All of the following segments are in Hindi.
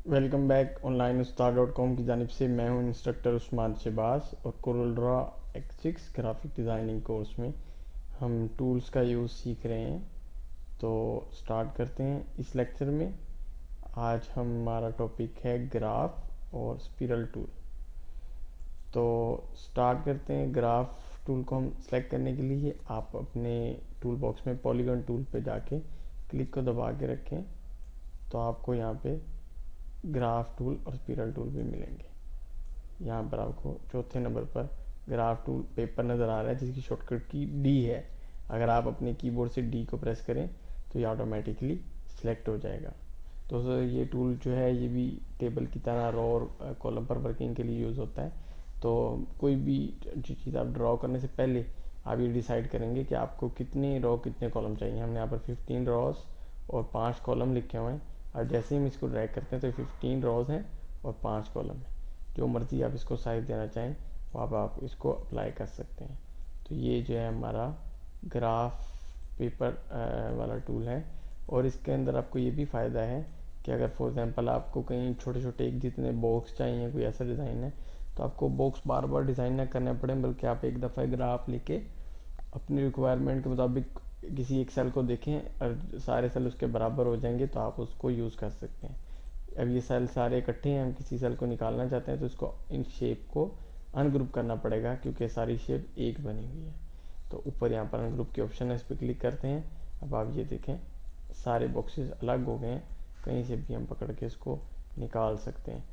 Welcome back online Ustad dot com की जानिब से मैं हूं इंस्ट्रक्टर उस्मान शहबाज और Corel draw x six graphic designing course में हम टूल्स का यूज़ सीख रहे हैं। तो स्टार्ट करते हैं इस लेक्चर में। आज हमारा टॉपिक है ग्राफ और स्पिरल टूल। तो स्टार्ट करते हैं। ग्राफ टूल को हम सेलेक्ट करने के लिए आप अपने टूल बॉक्स में पॉलीगॉन टूल पे जाके क्लिक को दबा के रखें, तो आपको यहाँ पे ग्राफ टूल और स्पिरल टूल भी मिलेंगे। यहाँ पर आपको चौथे नंबर पर ग्राफ टूल पेपर नज़र आ रहा है जिसकी शॉर्टकट की डी है। अगर आप अपने कीबोर्ड से डी को प्रेस करें तो ये ऑटोमेटिकली सिलेक्ट हो जाएगा। दोस्तों ये टूल जो है ये भी टेबल की तरह रो और कॉलम पर वर्किंग के लिए यूज़ होता है। तो कोई भी चीज़ आप ड्रॉ करने से पहले आप ये डिसाइड करेंगे कि आपको कितने रो कितने कॉलम चाहिए। हमने यहाँ पर 15 रोज और 5 कॉलम लिखे हुए हैं, और जैसे ही हम इसको ड्रैग करते हैं तो 15 रोज हैं और 5 कॉलम है। जो मर्ज़ी आप इसको साइज देना चाहें वो आप इसको अप्लाई कर सकते हैं। तो ये जो है हमारा ग्राफ पेपर वाला टूल है। और इसके अंदर आपको ये भी फ़ायदा है कि अगर फॉर एग्जांपल आपको कहीं छोटे छोटे एक जितने बॉक्स चाहिए, कोई ऐसा डिज़ाइन है, तो आपको बॉक्स बार बार डिज़ाइन ना करना पड़े, बल्कि आप एक दफ़ा ग्राफ लेके अपनी रिक्वायरमेंट के मुताबिक किसी एक सेल को देखें और सारे सेल उसके बराबर हो जाएंगे तो आप उसको यूज़ कर सकते हैं। अब ये सेल सारे इकट्ठे हैं, हम किसी सेल को निकालना चाहते हैं तो इसको इन शेप को अनग्रुप करना पड़ेगा क्योंकि सारी शेप एक बनी हुई है। तो ऊपर यहाँ पर अनग्रुप के ऑप्शन है, इस पर क्लिक करते हैं। अब आप ये देखें सारे बॉक्सेस अलग हो गए हैं, कहीं से भी हम पकड़ के इसको निकाल सकते हैं।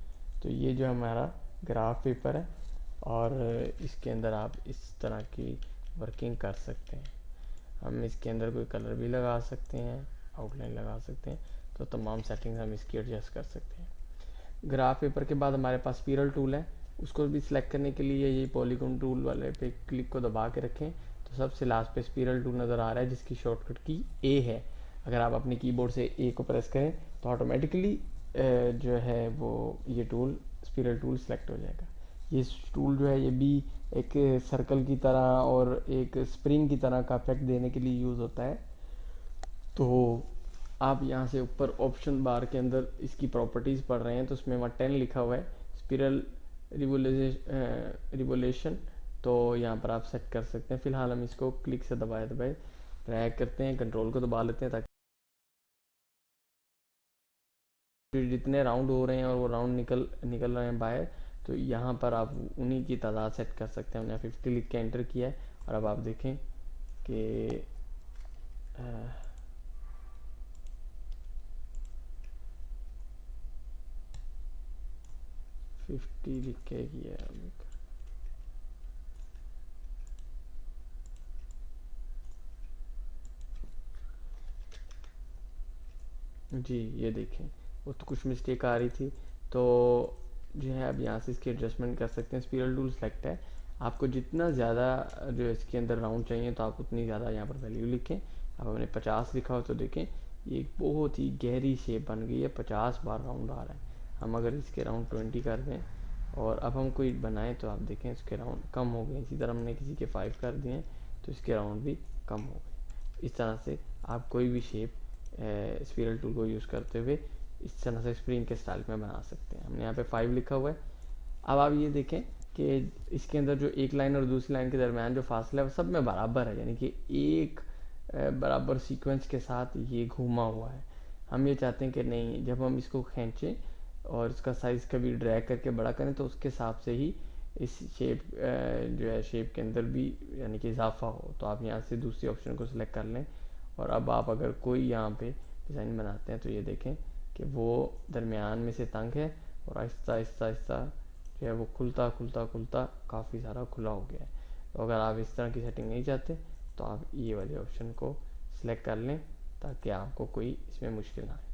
तो ये जो हमारा ग्राफ पेपर है और इसके अंदर आप इस तरह की वर्किंग कर सकते हैं। हम इसके अंदर कोई कलर भी लगा सकते हैं, आउटलाइन लगा सकते हैं, तो तमाम सेटिंग्स हम इसकी एडजस्ट कर सकते हैं। ग्राफ पेपर के बाद हमारे पास स्पिरल टूल है, उसको भी सिलेक्ट करने के लिए ये पॉलीगॉन टूल वाले पे क्लिक को दबा के रखें, तो सबसे लास्ट पे स्पिरल टूल नज़र आ रहा है जिसकी शॉर्टकट की ए है। अगर आप अपने कीबोर्ड से ए को प्रेस करें तो ऑटोमेटिकली जो है वो ये टूल स्पिरल टूल सेलेक्ट हो जाएगा। ये टूल जो है ये भी एक सर्कल की तरह और एक स्प्रिंग की तरह का इफेक्ट देने के लिए यूज़ होता है। तो आप यहाँ से ऊपर ऑप्शन बार के अंदर इसकी प्रॉपर्टीज़ पढ़ रहे हैं तो उसमें वहाँ 10 लिखा हुआ है स्पिरल रिवोल्यूशन। तो यहाँ पर आप सेट कर सकते हैं। फिलहाल हम इसको क्लिक से दबाए दबाए ड्रैग करते हैं, कंट्रोल को दबा लेते हैं ताकि जितने राउंड हो रहे हैं और वो राउंड निकल निकल रहे हैं बाहर, तो यहाँ पर आप उन्हीं की तादाद सेट कर सकते हैं। हमने 50 लिख के एंटर किया है और अब आप देखें कि 50 लिख के किया है। जी ये देखें वो तो कुछ मिस्टेक आ रही थी, तो जो है अब यहाँ से इसकी एडजस्टमेंट कर सकते हैं। स्पिरल टूल सेलेक्ट है, आपको जितना ज़्यादा जो इसके अंदर राउंड चाहिए तो आप उतनी ज़्यादा यहाँ पर वैल्यू लिखें। अब हमने 50 लिखा हो तो देखें ये एक बहुत ही गहरी शेप बन गई है, 50 बार राउंड आ रहा है। हम अगर इसके राउंड 20 कर दें और अब हम कोई बनाएं तो आप देखें इसके राउंड कम हो गए। इसी तरह हमने किसी के 5 कर दिए तो इसके राउंड भी कम हो गए। इस तरह से आप कोई भी शेप स्पिरल टूल को यूज़ करते हुए इस तरह से स्प्रिंग के स्टाइल में बना सकते हैं। हमने यहाँ पे 5 लिखा हुआ है। अब आप ये देखें कि इसके अंदर जो एक लाइन और दूसरी लाइन के दरमियान जो फासला है वो सब में बराबर है, यानी कि एक बराबर सीक्वेंस के साथ ये घूमा हुआ है। हम ये चाहते हैं कि नहीं, जब हम इसको खींचें और इसका साइज़ कभी ड्रैग करके बड़ा करें तो उसके हिसाब से ही इस शेप जो है शेप के अंदर भी यानी कि इजाफा हो। तो आप यहाँ से दूसरी ऑप्शन को सिलेक्ट कर लें और अब आप अगर कोई यहाँ पे डिज़ाइन बनाते हैं तो ये देखें कि वो दरमियान में से तंग है और आहिस्ता आहिस्ता आहिस्ता जो है वो खुलता खुलता खुलता काफ़ी सारा खुला हो गया है। तो अगर आप इस तरह की सेटिंग नहीं चाहते तो आप ये वाले ऑप्शन को सिलेक्ट कर लें ताकि आपको कोई इसमें मुश्किल ना आए।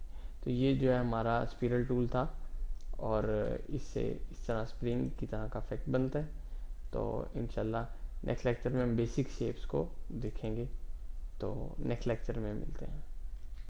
तो ये जो है हमारा स्पिरल टूल था और इससे इस तरह स्प्रिंग की तरह का इफेक्ट बनता है। तो इंशाल्लाह नेक्स्ट लेक्चर में हम बेसिक शेप्स को देखेंगे। तो नेक्स्ट लेक्चर में मिलते हैं।